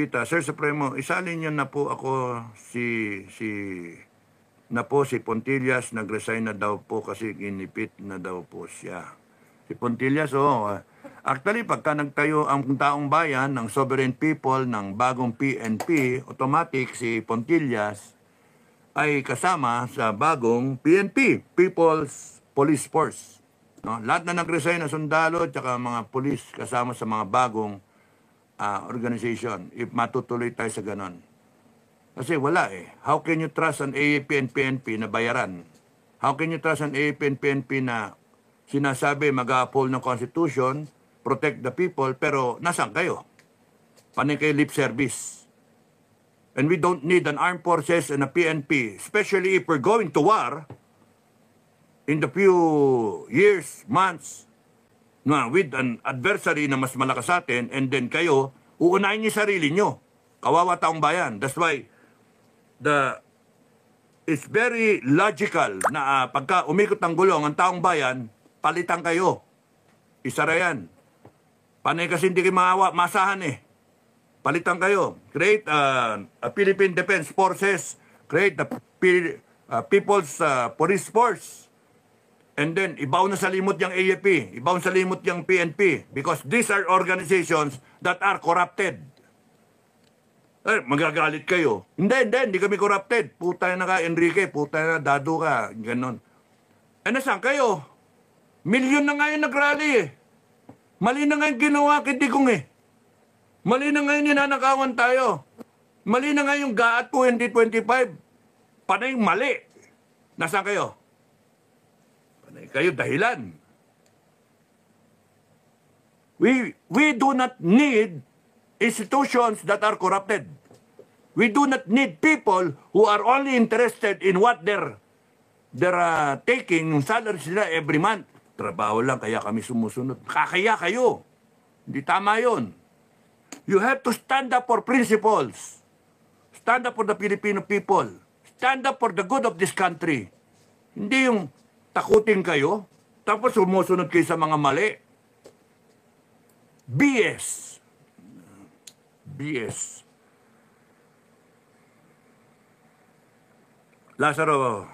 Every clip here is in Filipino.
Revita, Sir Supremo, isalin niyo na po ako si Pontillas, nag-resign na daw po kasi ginipit na daw po siya. Si Pontillas, actually, pagka nagtayo ang taong bayan ng Sovereign People ng bagong PNP, automatic si Pontillas ay kasama sa bagong PNP, People's Police Force. No? Lahat na nag-resign na sundalo at mga police kasama sa mga bagong organization, if matutuloy tayo sa ganon. Kasi wala eh. How can you trust an AAP and PNP na bayaran? How can you trust an AAP and PNP na sinasabi mag-uphold ng Constitution, protect the people, pero nasaan kayo? Panay kayo lip service. And we don't need an armed forces and a PNP, especially if we're going to war in the few years, months, with an adversary na mas malakas sa atin, and then kayo, uunahin niyo sarili niyo. Kawawa taong bayan. That's why it's very logical na pagka umikot ng gulong ang taong bayan, palitan kayo. Isara yan. Panay kasi hindi kayo masahan eh. Palitan kayo. Create a Philippine Defense Forces. Create the People's Police Force. And then, ibaw na sa limot yung AFP. Ibaw sa limot yung PNP. Because these are organizations that are corrupted. Magagalit kayo. Hindi kami corrupted. Putay na ka, Enrique. Putay na, dado ka. Ganon. Nasaan kayo? Milyon na ngayon nag-rally eh. Mali na ngayon ginawa kay Digong eh. Mali na ngayon ninanakawan tayo. Mali na ngayon GAAT 2025. Panay mali. Nasaan kayo? Kayo dahilan. We do not need institutions that are corrupted. We do not need people who are only interested in what they're taking, yung salary sila every month. Trabaho lang, kaya kami sumusunod. Kakaya kayo. Hindi tama yun. You have to stand up for principles. Stand up for the Filipino people. Stand up for the good of this country. Hindi yung takutin kayo, tapos sumusunod kayo sa mga mali. BS. BS. Lazaro.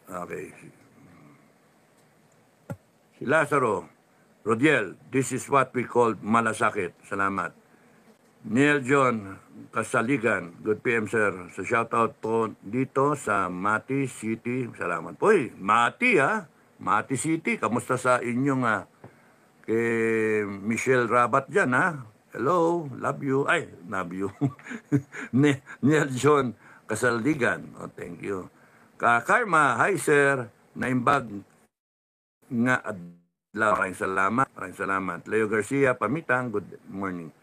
Okay. Si Lazaro. Rodiel, this is what we call malasakit. Salamat. Neil John Kasaligan, good PM sir. So shoutout po dito sa Mati City. Salamat po. Mati Mati City. Kamusta sa inyong kay Michelle Rabat dyan Hello, love you. Ay, love you. Neil John Kasaligan. Oh, thank you. Karma, hi sir. Naimbag nga adlaw. Maraming salamat. Maraming salamat. Leo Garcia, Pamitang, good morning.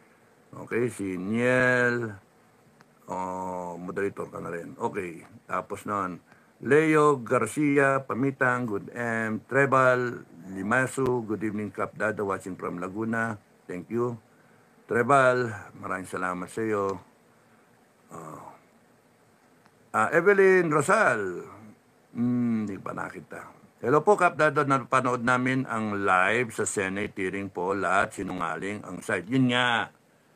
Okay, si Niel. Moderator ka na rin. Okay, tapos nun. Leo Garcia, Pamitang, good M. Trebal, Limasu, good evening, Cap Dada, watching from Laguna. Thank you. Trebal, maraming salamat sa iyo. Evelyn Rosal, hindi pa nakita. Hello po, Cap Dada, napanood namin ang live sa Senate hearing po, lahat sinungaling ang side. Yun nga.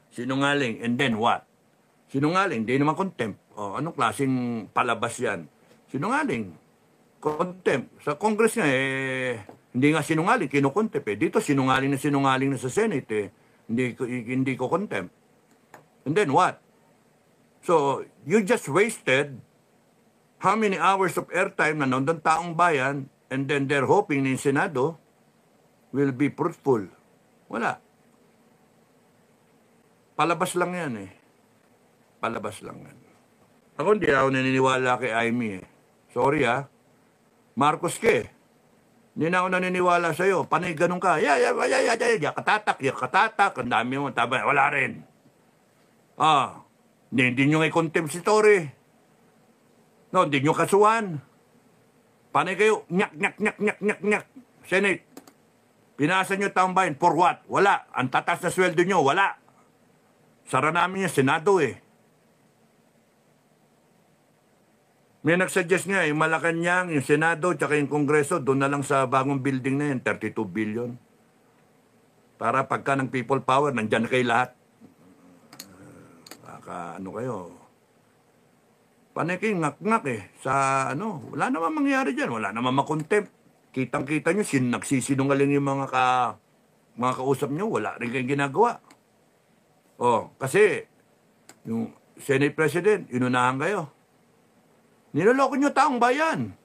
Sinungaling, and then what? Sinungaling, di naman contempt. Anong klaseng palabas yan? Sinungaling. Contempt. Sa Congress nga, hindi nga sinungaling, kinukontempt Dito, sinungaling na sa Senate Hindi ko contempt. And then what? So, you just wasted how many hours of airtime na nandun taong bayan, and then they're hoping na yung Senado will be fruitful. Wala. Palabas lang yan Palabas lang yan. Ako hindi ako naniniwala kay Amy Sorry Marcos Hindi na ako naniniwala sa'yo. Panay ganun ka. Katatak. Ang dami mo. Wala rin. Hindi nyo nga i-contempt si Tory. No, hindi nyo kasuhan. Panay kayo. Nyak. Senate. Pinasa nyo taong bayan. For what? Wala. Ang tatas na sweldo nyo. Wala. Sara namin yung Senado May nagsuggest nga, yung Malacanang, yung Senado, tsaka yung Kongreso, doon na lang sa bagong building na yun, 32 billion. Para pagka ng people power, nandyan na kayo lahat. ano kayo, paniking ngak-ngak sa wala naman mangyari dyan, wala naman makontempt. Kitang-kita nyo, nagsisinungaling yung mga kausap nyo, wala rin kayong ginagawa. Kasi, yung Senate President, inunahan kayo. Niloloko nyo taong bayan.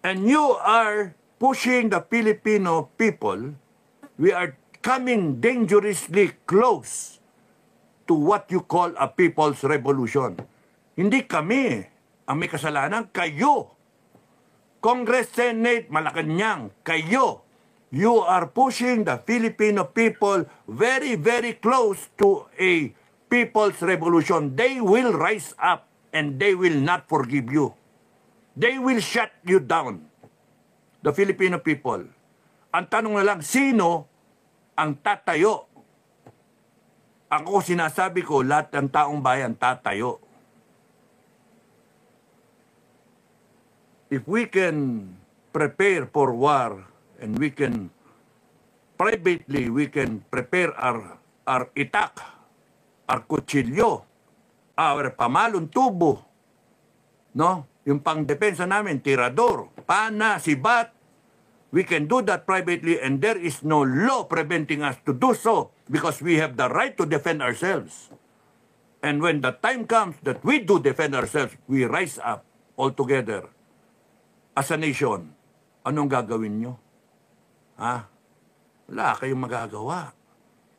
And you are pushing the Filipino people. We are coming dangerously close to what you call a people's revolution. Hindi kami ang may kasalanan, kayo. Congress, Senate, Malacanang, kayo. You are pushing the Filipino people very, very close to a people's revolution. They will rise up and they will not forgive you. They will shut you down. The Filipino people. Ang tanong na lang, sino ang tatayo? Ako sinasabi ko, lahat ng taong bayan tatayo. If we can prepare for war and we can privately, we can prepare our itak, our kutsilyo, our pamalong tubo, no? Yung pangdepensa namin, tirador, pana, sibat, we can do that privately and there is no law preventing us to do so because we have the right to defend ourselves. And when the time comes that we do defend ourselves, we rise up all together as a nation. Anong gagawin nyo? Wala kayong magagawa.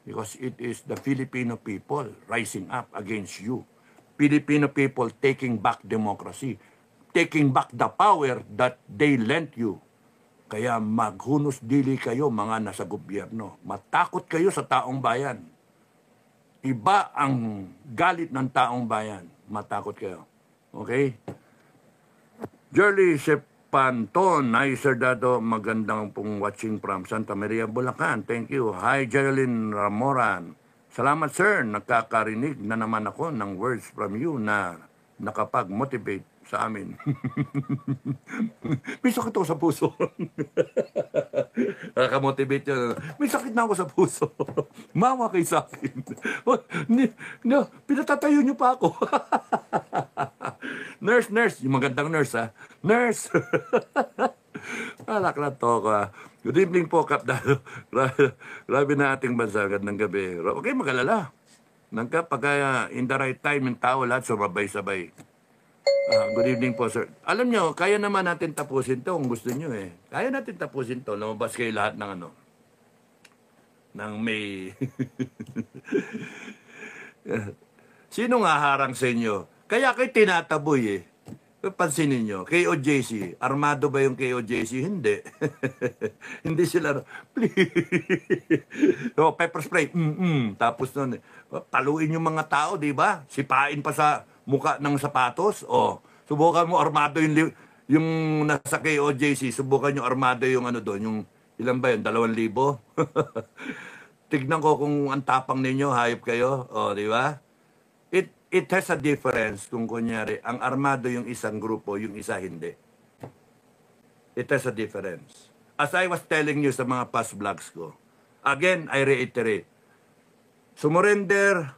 Because it is the Filipino people rising up against you. Filipino people taking back democracy. Taking back the power that they lent you. Kaya maghunos dili kayo mga nasa gobyerno. Matakot kayo sa taong bayan. Iba ang galit ng taong bayan. Matakot kayo. Okay? Jerly Panton, hi Sir Dado, magandang pong watching from Santa Maria, Bulacan. Thank you. Hi Jailin Ramoran. Salamat sir, nakakarinig na naman ako ng words from you na nakapag-motivate sa amin. May sakit ako sa puso. Nakaka-motivate yun. May sakit na ako sa puso. Mawa kayo sa akin. Pinatatayo niyo pa ako. Nurse, yung magandang nurse ha. Nurse! Alak na to ko ha. Good evening po, Kap Dado. Grabe na ating bansa agad ng gabi. Okay, magalala. Pag in the right time, yung tao lahat sumabay-sabay. Good evening po, sir. Alam nyo, kaya naman natin tapusin to kung gusto nyo eh. Kaya natin tapusin to. Lumabas kayo lahat ng ng may... Sino nga harang sa inyo? Kaya kayo tinataboy eh. Pansinin nyo, KOJC, armado ba yung KOJC? Hindi. Hindi sila, please. Pepper spray, Tapos nun, paluin yung mga tao, di ba? Sipain pa sa muka ng sapatos. Subukan mo armado yung nasa KOJC, subukan yung armado yung doon, yung ilan ba yun, 2,000? Tignan ko kung ang tapang ninyo, hayop kayo, di ba? It has a difference kung kunyari, ang armado yung isang grupo, yung isa hindi. It has a difference. As I was telling you sa mga past vlogs ko, again, I reiterate, sumurrender,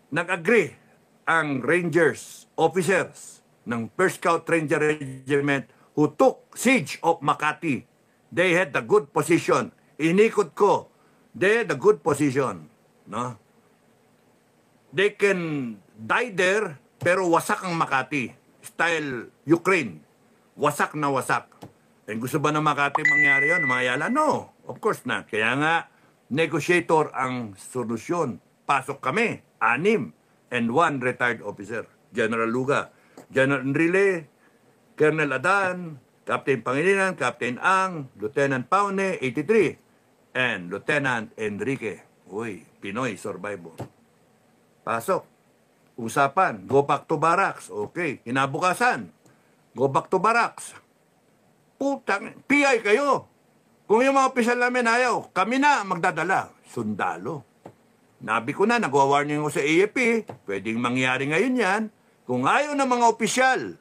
nag-agree ang Rangers, officers ng 1st Scout Ranger Regiment who took siege of Makati. They had the good position. Inikot ko, they had the good position. No? They can die there, pero wasak ang Makati. Style Ukraine. Wasak na wasak. And gusto ba ng Makati mangyari yun? Mangyayala? No. Of course not. Kaya nga, negotiator ang solusyon. Pasok kami, 6, and 1 retired officer. General Luga, General Enrile, Colonel Adan, Captain Pangilinan, Captain Ang, Lieutenant Paune, 83, and Lieutenant Enrique. Uy, Pinoy survivor. Pasok. Usapan. Go back to barracks. Okay. Kinabukasan. Go back to barracks. Putang. PI kayo. Kung yung mga opisyal namin ayaw, kami na magdadala. Sundalo. Nabi ko na, nagwa-warning ko sa AFP. Pwedeng mangyari ngayon yan. Kung ayaw ng mga opisyal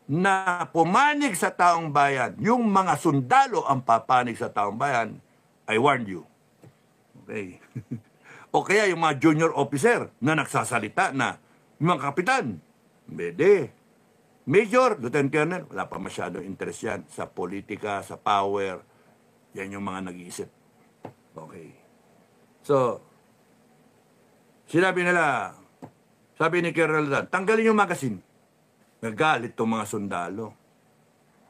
na pumanig sa taong bayan, yung mga sundalo ang papanig sa taong bayan, I warn you. Okay. O kaya yung mga junior officer na nagsasalita na, mga kapitan, bede. Major, Lieutenant Colonel, wala pa masyadong interest yan sa politika, sa power. Yan yung mga nag-iisip. Okay. So, sinabi nila, sabi ni Colonel Dan, tanggalin yung magazine. Nagalit tong mga sundalo.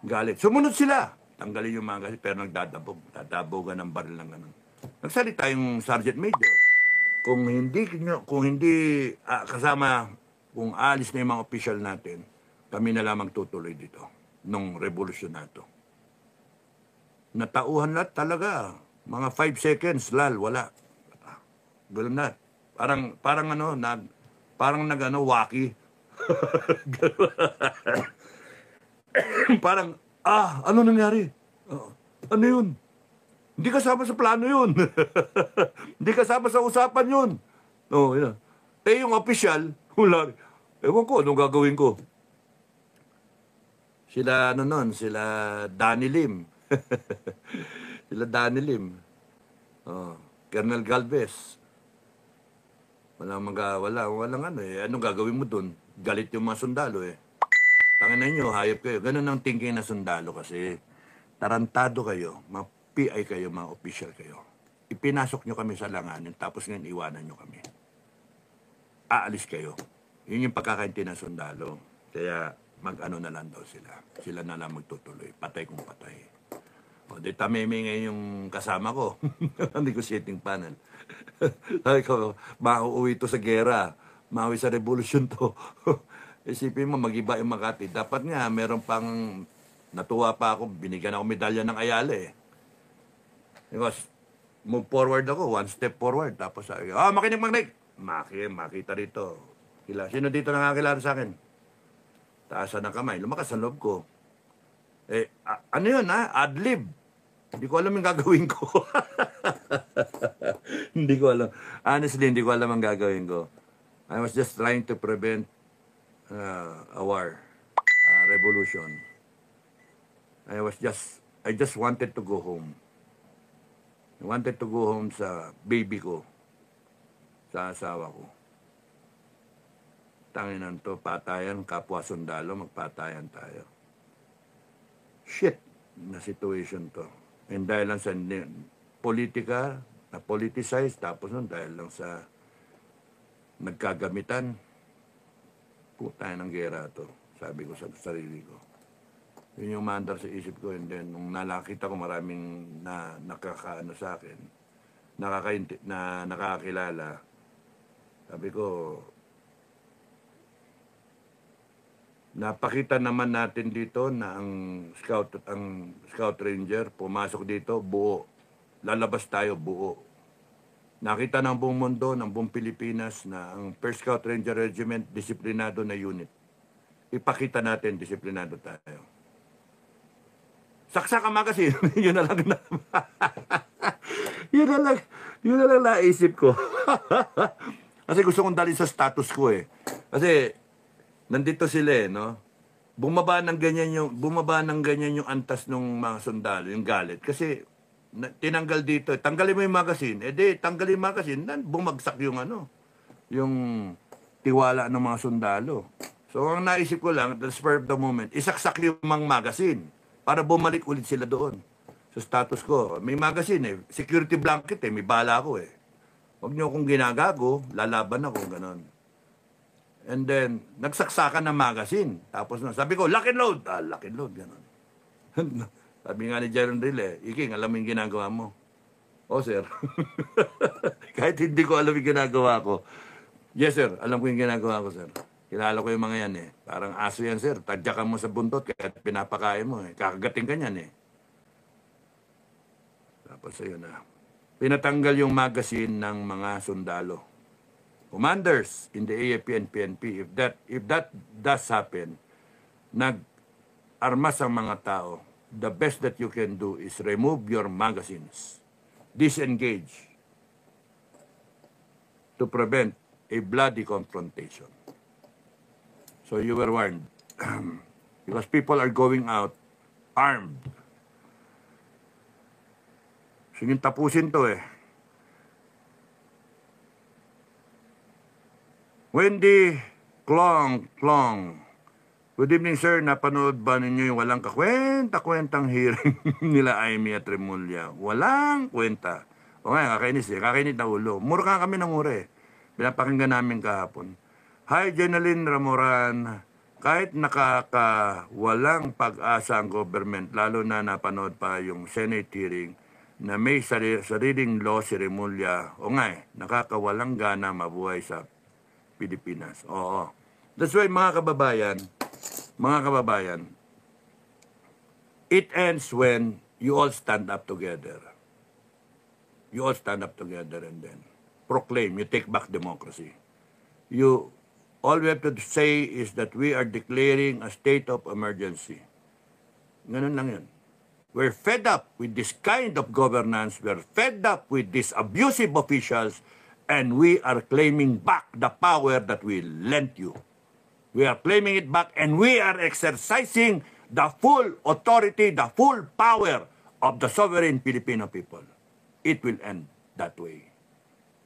Galit. Sumunod sila. Tanggalin yung magazine, pero nagdadabog. Dadabogan ng baril ng ganun. Nagsalita yung Sergeant Major. Kung hindi kasama, kung alis na yung mga official natin, kami na lamang tutuloy dito nung revolusyon na ito. Natauhan lahat talaga. Mga 5 seconds, wala. Ganun na. Parang waki. Parang, ano nangyari? Ano yun? Hindi kasama sa plano yun. Hindi kasama sa usapan yun. Yun. Yung official, wala. Ewan ko, anong gagawin ko? Sila Danny Lim. Sila Danny Lim. Colonel Galvez. Walang ano eh. Anong gagawin mo dun? Galit yung mga sundalo eh. Tanginan nyo, hayop kayo. Ganun ang thinking na sundalo kasi. Tarantado kayo, mga PI kayo, mga official kayo. Ipinasok nyo kami sa langanin, tapos ngayon iwanan nyo kami. Aalis kayo. Yun yung pagkakainti ng sundalo. Kaya mag-ano na lang daw sila. Sila na lang magtutuloy. Patay kung patay. O, di tameme ngayon yung kasama ko. Negotiating panel. Sabi ko, mauuwi to sa gera. Mauwi sa revolusyon to. Isipin mo, mag-iba yung Makati. Dapat nga, meron pang, natuwa pa ako, binigyan ako medalya ng Ayala eh. Because, move forward ako, one step forward. Tapos sabi, makinig. Makita rito. Sino dito nakakilala sa akin? Taasan ng kamay, lumakas ang loob ko. Ano yun Adlib. Hindi ko alam yung gagawin ko. Hindi ko alam. Honestly, hindi ko alam ang gagawin ko. I was just trying to prevent a war, revolution. I just wanted to go home. I wanted to go home sa baby ko, sa asawa ko. Tanginan to, patayan, kapwa sundalo, magpatayan tayo. Shit na situation to. And dahil lang sa politika, na politicize, tapos nun dahil lang sa nagkagamitan, putay ng gera to, sabi ko sa sarili ko. Yun yung mandar sa isip ko, and then nung nalakita ko maraming nakakaano sa akin, nakakakilala, sabi ko, napakita naman natin dito na ang scout ranger pumasok dito, buo. Lalabas tayo, buo. Nakita ng buong mundo, ng buong Pilipinas na ang 1st Scout Ranger Regiment, disiplinado na unit. Ipakita natin, disiplinado tayo. Saksak ang magazine. Yun na lang yun na lang naisip ko. Kasi gusto kong dalhin sa status ko eh. Kasi nandito sila eh, no? Bumaba ng ganyan yung antas ng mga sundalo, yung galit. Kasi tinanggal dito, tanggalin mo yung magazine. Tanggalin yung magazine, bumagsak yung yung tiwala ng mga sundalo. So, ang naisip ko lang, at the spur of the moment, isaksak yung mga magazine para bumalik ulit sila doon. Sa status ko, may magazine eh, security blanket eh, may bala ko eh. Huwag niyo akong ginagago, lalaban ako, ganon. And then, nagsaksakan ng magazine. Tapos sabi ko, lock and load. Lock and load, ganon. Sabi nga ni Jaron Rile, Iking, alam mo yung ginagawa mo? Oh, sir. Kahit hindi ko alam yung ginagawa ko. Yes, sir. Alam ko yung ginagawa ko, sir. Kilala ko yung mga yan eh. Parang aso yan, sir. Tadyakan mo sa buntot kaya pinapakain mo eh. Kakagating ka niyan eh. Tapos ayun na. Pinatanggal yung magazine ng mga sundalo. Commanders in the AFP and PNP, if that does happen, nag-armas ang mga tao, the best that you can do is remove your magazines. Disengage to prevent a bloody confrontation. So you were warned. Because people are going out armed. So yung tapusin to eh. Wendy Klong. Good evening, sir. Napanood ba ninyo yung walang kakwenta-kwentang hearing nila Amy at Remulla? Walang kwenta. O nga, kakainis eh. Kakainit na ulo. Mura kami ng mura eh. Pinapakinggan namin kahapon. Hi, Jeneline Ramoran. Kahit walang pag-asa ang government, lalo na napanood pa yung Senate hearing na may sariling law si Remulla. O nga eh, nakakawalang gana mabuhay sa Pilipinas. Oo. That's why mga kababayan, it ends when you all stand up together. You all stand up together and then proclaim, you take back democracy. All we have to say is that we are declaring a state of emergency. Ganun lang yun. We're fed up with this kind of governance. We're fed up with these abusive officials, and we are claiming back the power that we lent you. We are claiming it back, and we are exercising the full authority, the full power of the sovereign Filipino people. It will end that way.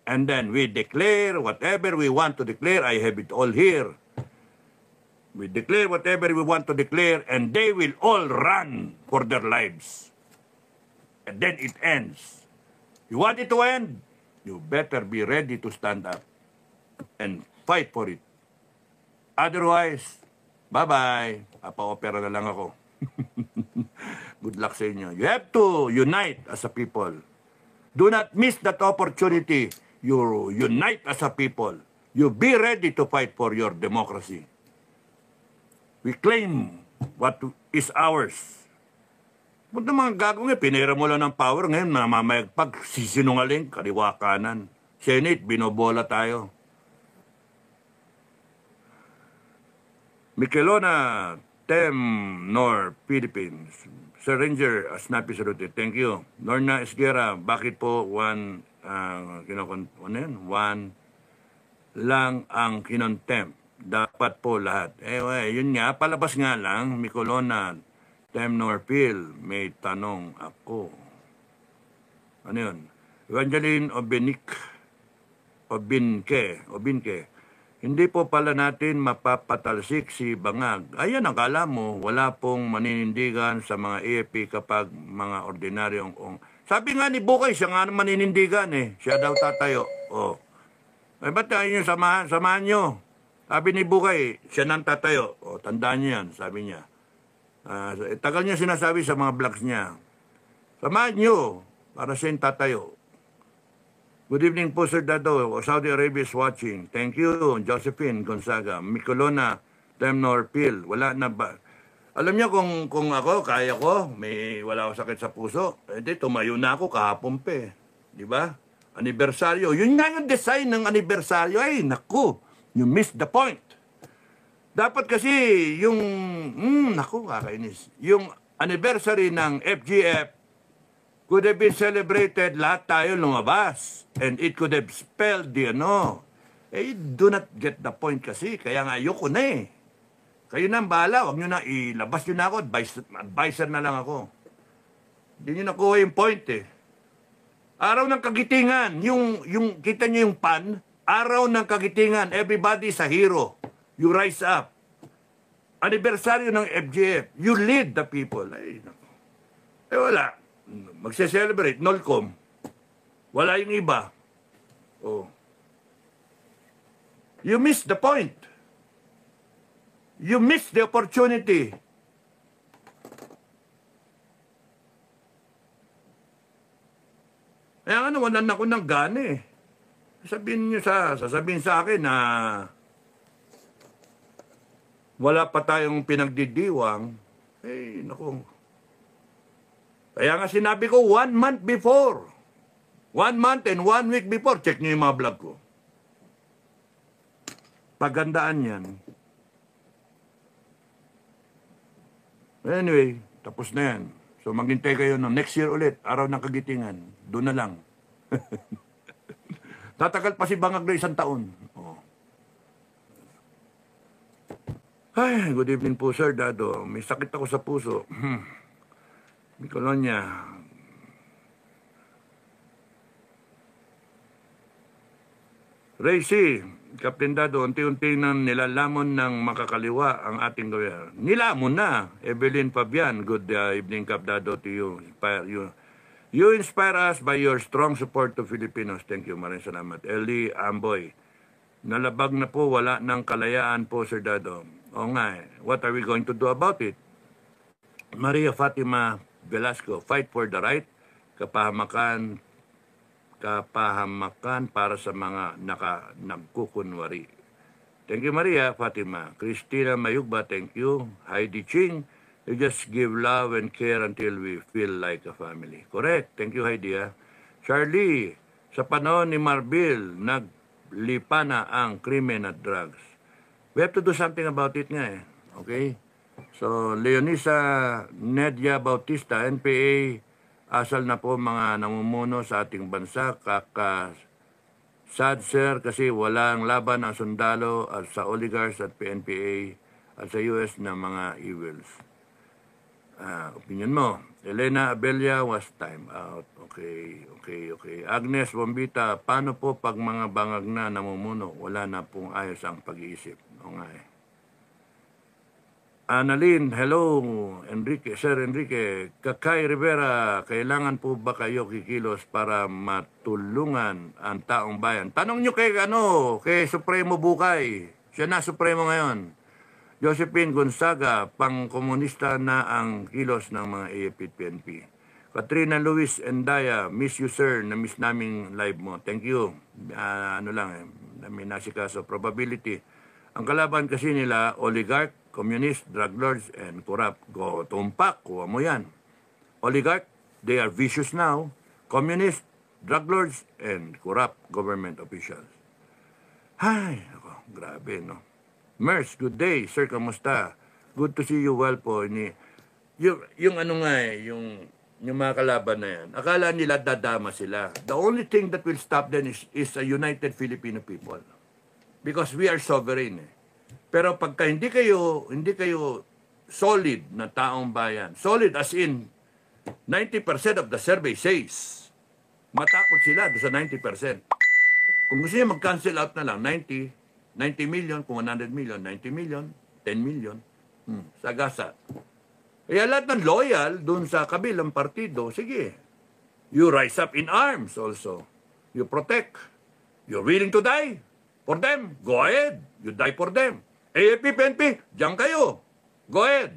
And then we declare whatever we want to declare. I have it all here. We declare whatever we want to declare, and they will all run for their lives. And then it ends. You want it to end? You better be ready to stand up and fight for it. Otherwise, bye-bye. Papa-opera na lang ako. Good luck sa inyo. You have to unite as a people. Do not miss that opportunity. You unite as a people. You be ready to fight for your democracy. We claim what is ours. Ba't na mga gagawin? Pinira mo lang ng power. Ngayon, namamayagpag, sisinungaling, kaliwa kanan. Senate, binobola tayo. Mikelona, Tem, Nor, Philippines. Sir Ranger, Snappy Salute. Thank you. Norna Esguera, bakit po one lang ang kinontempt? Dapat po lahat. Yun nga, palabas nga lang, Mikelona, Tem, Nor, Phil, may tanong ako. Ano yun? Evangeline Obinke. Hindi po pala natin mapapatalsik si Bangag. Ayan, akala mo, wala pong maninindigan sa mga AFP kapag mga ordinaryong Sabi nga ni Bukay, siya nga maninindigan eh. Siya daw tatayo. Oh. Ba't tayo nyo samahan nyo? Sabi ni Bukay, siya nang tatayo. Oh, tandaan niyo yan, sabi niya. Tagal niya sinasabi sa mga vlogs niya. Samahan nyo para siya yung tatayo. Good evening po, Sir Dado. Saudi Arabia is watching. Thank you, Josephine Gonzaga. Mikelona, Temnor, Pil. Wala na ba? Alam niyo kung ako, kaya ko, wala ako sakit sa puso. Tumayo na ako kahapon pa. Di ba? Anibersaryo. Yun nga yung design ng anibersaryo. Ay, naku, you missed the point. Dapat kasi yung, kakainis. Yung anniversary ng FGF could have been celebrated, lahat tayo lumabas. And it could have spelled do not get the point kasi. Kaya nga ayoko na eh. Kayo na ang bahala, huwag nyo na, ilabas nyo na ako, advisor na lang ako. Hindi nyo nakuha yung point eh. Araw ng kagitingan, kita nyo yung pan, araw ng kagitingan, everybody is a hero. You rise up. Anibersaryo ng FGF, you lead the people. Wala. Magse-celebrate, Nolcom. Wala yung iba. Oh. You missed the point. You missed the opportunity. Kaya nga nawalan ako ng gana eh. Sasabihin sa akin na wala pa tayong pinagdidiwang. Naku. Kaya nga sinabi ko 1 month before. 1 month and 1 week before. Check nyo yung mga vlog ko. Pagandaan yan. Anyway, tapos na yan. So maghintay kayo ng next year ulit, araw ng kagitingan. Doon na lang. Tatagal pa si Bangag na 1 taon. Oh. Ay, good evening po, Sir Dado. May sakit ako sa puso. May kolonya. Ray C. Captain Dado, unti-unti nang nilalamon ng makakaliwa ang ating gobyerno. Nilamon na. Evelyn Fabian, good evening, Cap Dado, to you. You inspire us by your strong support to Filipinos. Thank you, maraming salamat. Eli Amboy, nalabag na po, wala ng kalayaan po, Sir Dado. O nga, what are we going to do about it? Maria Fatima Velasco, fight for the right, kapahamakan para sa mga nagkukunwari. Thank you, Maria Fatima. Christina Mayugba, thank you. Heidi Ching, you just give love and care until we feel like a family. Correct. Thank you, Heidi. Charlie, sa panahon ni Marbil, naglipa na ang krimen at drugs. We have to do something about it nga eh. Okay? So, Leonisa Nedia Bautista, NPA, asal na po mga namumuno sa ating bansa. Sad, sir, kasi walang laban ang sundalo at sa oligarchs at PNPA at sa US na mga evils. Opinion mo. Elena Abella was time out. Okay. Agnes Bombita, paano po pag mga bangag na namumuno? Wala na pong ayos ang pag-iisip. O nga eh. Annalyn, hello, Enrique, Sir Enrique. Kakay Rivera, kailangan po ba kayo kikilos para matulungan ang taong bayan? Tanong nyo kay Supremo Bukay. Siya na Supremo ngayon. Josephine Gonzaga, pang-komunista na ang kilos ng mga AFP-PNP. Katrina Luis Endaya, miss you sir, na-miss naming live mo. Thank you. May nasikaso, probability. Ang kalaban kasi nila, oligarch, communist, drug lords, and corrupt. Go, tumpak, kuha mo yan. Oligarch, they are vicious now. Communist, drug lords, and corrupt government officials. Ay, ako, grabe, no? Mers, good day. Sir, kamusta? Good to see you well po. Yung mga kalaban na yan, akala nila dadama sila. The only thing that will stop them is a united Filipino people. Because we are sovereign. Pero pagka hindi kayo solid na taong bayan, solid as in 90% of the survey says, matakot sila sa 90%. Kung gusto niya mag-cancel out na lang, 90 million, kung 100 million, 90 million, 10 million, sagasa. Kaya lahat ng loyal dun sa kabilang partido, sige, you rise up in arms also. You protect. You're willing to die for them. Go ahead. You die for them. AFP, PNP, diyan kayo. Go ahead.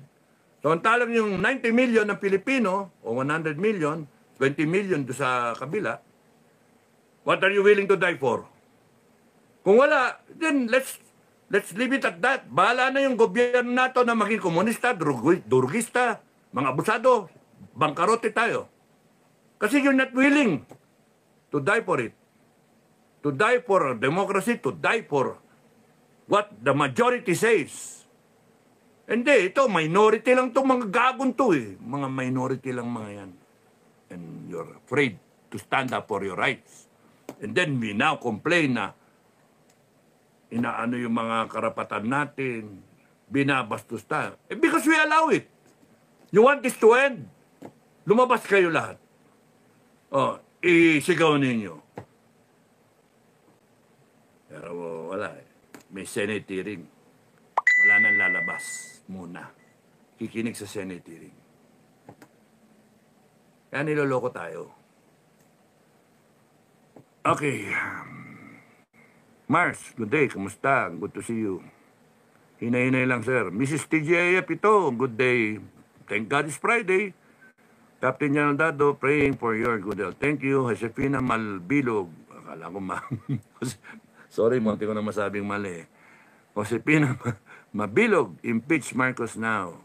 Samantalang yung 90 million ng Pilipino, o 100 million, 20 million doon sa kabila, what are you willing to die for? Kung wala, then let's leave it at that. Bahala na yung gobyerno nato na maging komunista, durugista, mga abusado, bangkarote tayo. Kasi you're not willing to die for it. To die for democracy, to die for what the majority says. Hindi, ito, minority lang itong mga gagong to eh. Mga minority lang mga yan. And you're afraid to stand up for your rights. And then we now complain na inaano yung mga karapatan natin, binabastos tayo. Because we allow it. You want this to end? Lumabas kayo lahat. Isigaw ninyo. Pero wala eh. May Senate hearing. Wala nang lalabas muna. Kikinig sa Senate hearing. Kaya niloloko tayo. Okay. Mars, good day. Kumusta? Good to see you. Hinay-hinay lang, sir. Mrs. TJF ito, good day. Thank God it's Friday. Captain General Dado, praying for your good health. Thank you. Josefina Malbilog. Akala ko sorry, munti ko na masabing mali. Josefina Mabilog, impeach Marcos now.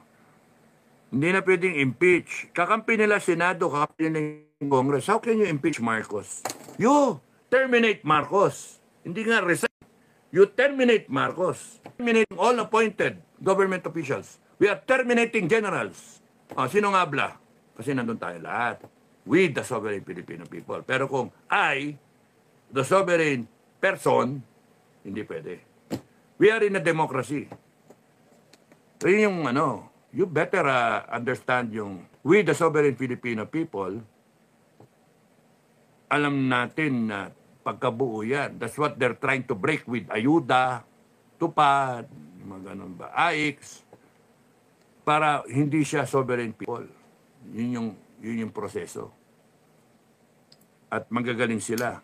Hindi na pwedeng impeach. Kakampi nila Senado, kakampi nila Congress. How can you impeach Marcos? You terminate Marcos. Hindi nga resign. You terminate Marcos. Terminating all appointed government officials. We are terminating generals. Sino nga abla? Kasi nandun tayo lahat. We, the sovereign Filipino people. Pero kung I, the sovereign person, hindi pwede. We are in a democracy. So yung you better understand yung we, the sovereign Filipino people, alam natin na pagkabuo yan. That's what they're trying to break with ayuda, tupad, mga ganun ba, AIX, para hindi siya sovereign people. Yun yung proseso. At magagaling sila.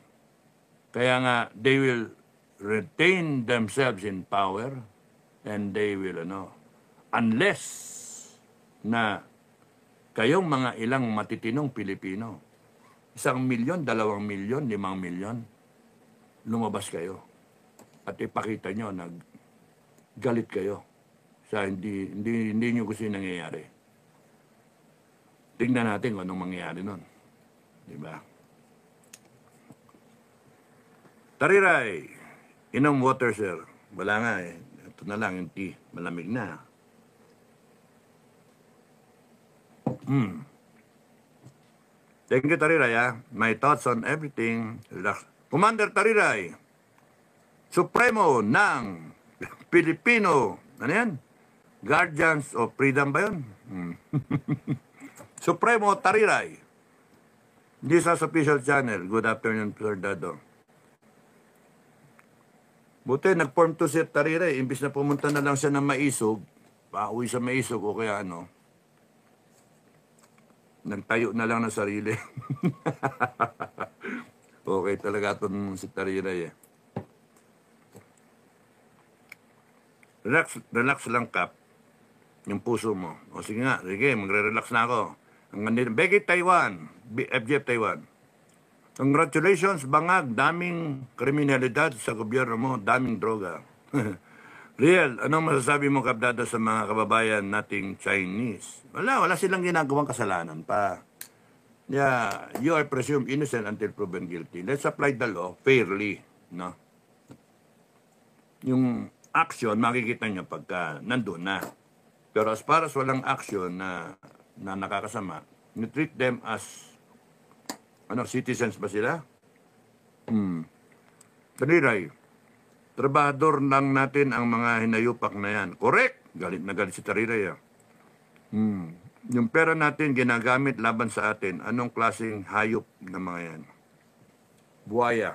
Kaya nga, they will retain themselves in power and they will, unless na kayong mga ilang matitinong Pilipino, 1 milyon, 2 milyon, 5 milyon, lumabas kayo. At ipakita nyo na galit kayo sa hindi nyo gusto yung nangyayari. Tingnan natin kung anong mangyayari nun. Diba? Tariray, inom water, sir. Wala nga eh. Ito na lang yung tea. Malamig na. Thank you, Tariray. My thoughts on everything. Relax. Commander Tariray, Supremo ng Pilipino, ano yan? Guardians of Freedom ba yun? Supremo Tariray. This is official channel. Good afternoon, Sir Dado. Buti, nag-form to si Tariray. Imbis na pumunta na lang siya ng Maisog, pauwi sa Maisog o kaya nagtayo na lang ng sarili. Okay talaga itong si Tariray eh. Relax lang, Kap. Yung puso mo. O sige nga, sige, magre-relax na ako. Becky Taiwan, FJF Taiwan. Congratulations, Bangag. Daming kriminalidad sa gobyerno mo. Daming droga. Real, anong masasabi mo, Kabdado, sa mga kababayan nating Chinese? Wala silang ginagawang kasalanan pa. Yeah, you are presumed innocent until proven guilty. Let's apply the law fairly, no? Yung action, makikita nyo pagka nandun na. Pero as far as walang action na nakakasama, you treat them as citizens ba sila? Taniray, trabahador lang natin ang mga hinayupak na yan. Correct! Galit na galit si Tariray. Yung pera natin ginagamit laban sa atin. Anong klaseng hayop na mga yan? Buhaya.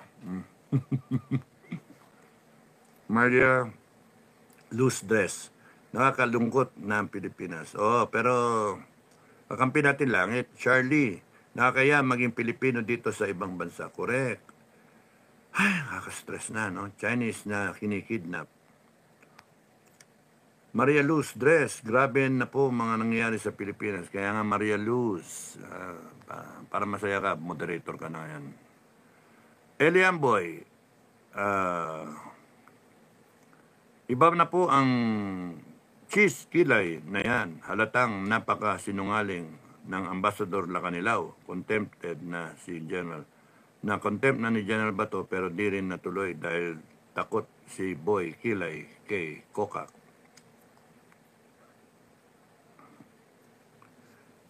Maria, loose dress. Nakakalungkot na ang Pilipinas. Pero kakampi natin langit. Charlie, nakakaya maging Pilipino dito sa ibang bansa. Correct. Ay, nakaka-stress na, no? Chinese na kinikidnap. Maria Luz, dress. Grabe na po mga nangyayari sa Pilipinas. Kaya nga Maria Luz, para masaya ka, moderator ka na yan. Elian Boy, iba na po ang cheese kilay na yan. Halatang napaka-sinungaling ng Ambassador Lacanilao. Contempted na si General. Na-contempt na ni General Bato pero di rin natuloy dahil takot si Boy Kilay kay Kokak.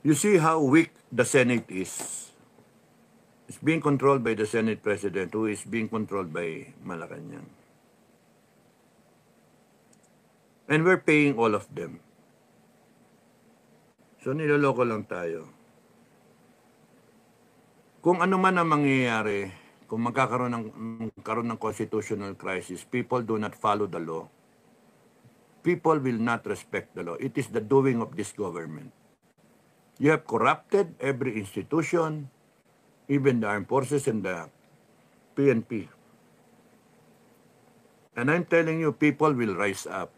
You see how weak the Senate is. It's being controlled by the Senate President who is being controlled by Malacanang. And we're paying all of them. So niloloko lang tayo. Kung ano man ang mangyayari, kung magkakaroon ng constitutional crisis, people do not follow the law. People will not respect the law. It is the doing of this government. You have corrupted every institution, even the armed forces and the PNP. And I'm telling you, people will rise up.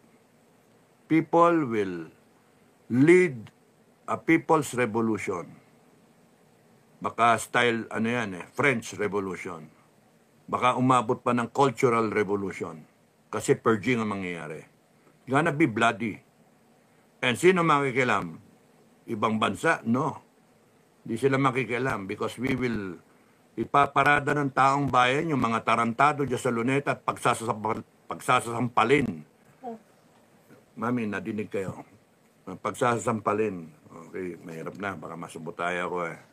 People will lead a people's revolution. Baka style, French Revolution. Baka umabot pa ng cultural revolution. Kasi purging ang mangyayari. It's gonna be bloody. And sino makikialam? Ibang bansa? No. Di sila makikialam because we will ipaparada ng taong bayan yung mga tarantado dyan sa Luneta at pagsasampalin. Mami, nadinig kayo. Pagsasampalin. Okay, mahirap na. Baka masubutaya ako eh.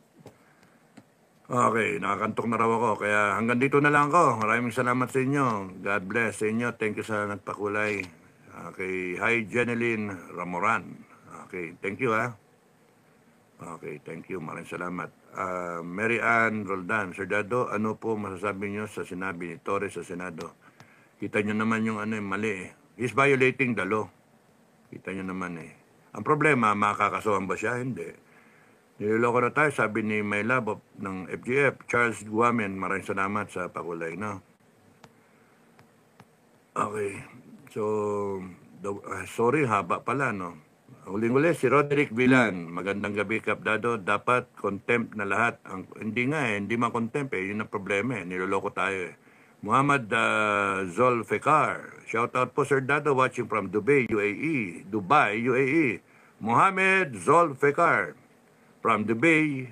Okay, nakakantok na raw ako. Kaya hanggang dito na lang ako. Maraming salamat sa inyo. God bless sa inyo. Thank you sa nagpakulay. Okay, hi Jeneline Ramoran. Okay, thank you ha. Okay, thank you. Maraming salamat. Mary Ann Roldan, Sir Dado, ano po masasabi niyo sa sinabi ni Torres sa Senado? Kita niyo naman yung ano, mali eh. He's violating the law. Kita niyo naman eh. Ang problema, makakasuhan ba siya? Hindi. Niloloko na tayo, sabi ni May Labop ng FGF, Charles Guamen, maraming salamat sa pakulay, no? Okay. So, sorry, haba pala, no? Huling-huli, si Roderick Villan. Magandang gabi, Kap Dado. Dapat contempt na lahat. Hindi nga eh, hindi ma-contempt eh. Yun ang problema eh. Niloloko tayo eh. Muhammad Zolfikar. Shout out po, Sir Dado, watching from Dubai, UAE. Dubai, UAE. Muhammad Zolfikar. From Dubai,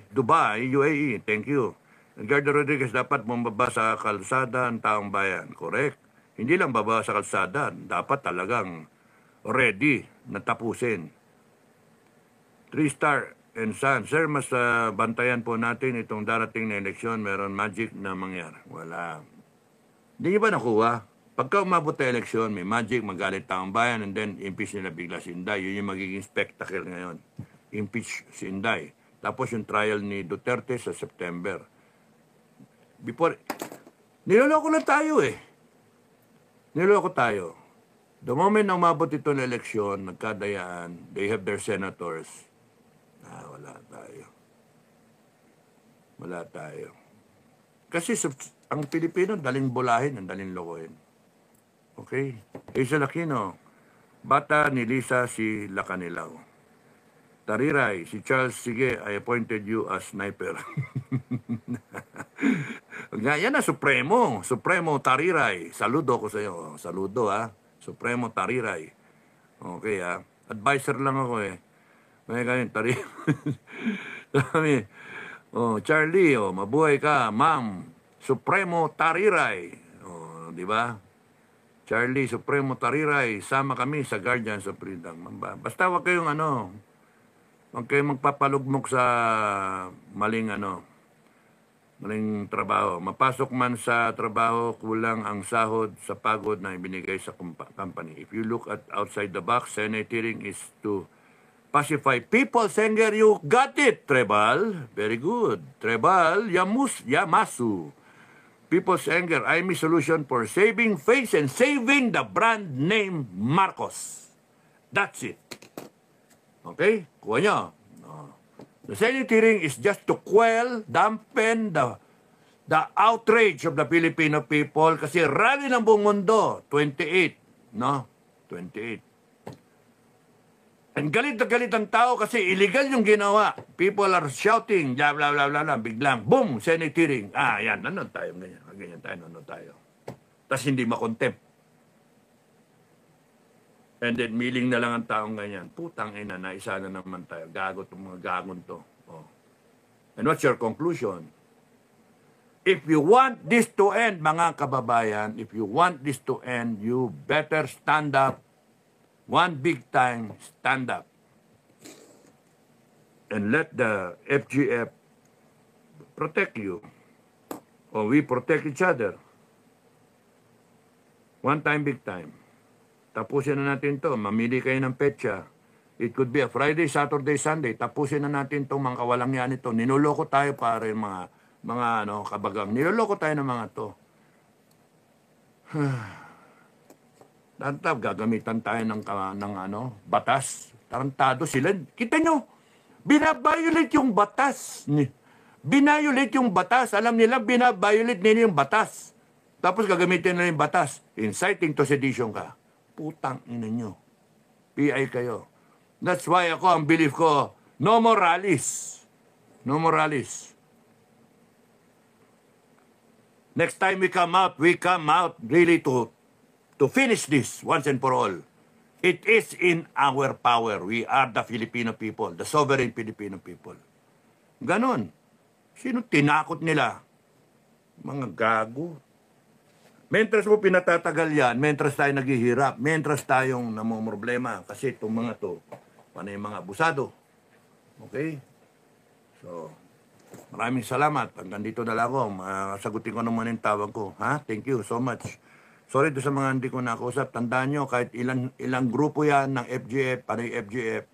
UAE. Thank you. Edgardo Rodriguez, dapat bumaba sa kalsada ang taong bayan. Correct. Hindi lang baba sa kalsada. Dapat talagang ready na tapusin. 3-star and Sun. Sir, mas bantayan po natin itong darating na eleksyon. Meron magic na mangyari. Wala. Hindi niyo ba nakuha? Pagka umabot na eleksyon, may magic, magalit taong bayan, and then impeach nila bigla si Inday. Yun yung magiging spectacle ngayon. Impeach si Inday. Tapos yung trial ni Duterte sa September. Niloloko na tayo eh. Niloloko tayo. The moment na umabot ito na eleksyon, nagkadayaan, they have their senators. Wala tayo. Wala tayo. Kasi ang Pilipino, daling bulahin, ang daling lokohin. Okay? Hazel Aquino, bata ni Lisa si Lacanilaw. Tariray, si Charles, sige, I appointed you as sniper. Yan na, Supremo. Supremo Tariray. Saludo ko sa iyo. Saludo, ha. Supremo Tariray. Okay, ha. Advisor lang ako, eh. May ganyan, Tariray. Charlie, mabuhay ka, ma'am. Supremo Tariray. Di ba? Charlie, Supremo Tariray, sama kami sa Guardians of Freedom. Basta wag kayong wag kayong magpapalugmok sa maling trabaho. Mapasok man sa trabaho, kulang ang sahod sa pagod na ibinigay sa company. If you look at outside the box, Senate hearing is to pacify people. Senger, you got it, Trebal. Very good. Trebal, Yamasu. People's anger, I'm a solution for saving face and saving the brand name Marcos. That's it. Okay? Kuha nyo. The Senate hearing is just to dampen the outrage of the Filipino people kasi rally ng buong mundo, 28, no? 28. And galit na galit ang tao kasi illegal yung ginawa. People are shouting, blah, blah, blah, blah, blah. Biglang, boom, Senate hearing. Yan, nanonood tayo, ganyan. Ganyan tayo, nanonood tayo. Tapos hindi makontempt. And then, miling na lang ang taong ganyan. Putang ina, naisa na naman tayo. Gago itong mga gagon to. And what's your conclusion? If you want this to end, mga kababayan, if you want this to end, you better stand up. One big time, stand up. And let the FGF protect you. Or we protect each other. One time, big time. Tapusin na natin to. Mamili kayo ng petsa. It could be a Friday, Saturday, Sunday. Tapusin na natin itong mga kawalang yan ito. Ninuloko tayo para yung mga kabagang. Ninuloko tayo ng mga to. Tantab, gagamitan tayo ng batas. Tarantado sila. Kita nyo, binabiolate yung batas. Binabiolate yung batas. Alam nila, binabiolate nila yung batas. Tapos gagamitin nila yung batas. Inciting to sedition ka. Putang ina nyo. PI kayo. That's why ang belief ko, no more rallies. No more rallies. Next time we come out really to finish this once and for all. It is in our power. We are the Filipino people, the sovereign Filipino people. Ganon. Sino tinakot nila? Mga gago. Mentras mo pinatatagal yan, mentras tayo naghihirap, mentras tayong namomroblema. Kasi itong mga to, panay mga abusado. Okay? So, maraming salamat. Hanggang dito na lang ako. Sagutin ko naman yung tawag ko. Thank you so much. Sorry to sa mga hindi ko nakausap. Tandaan nyo, kahit ilang grupo yan ng FGF, panay FGF,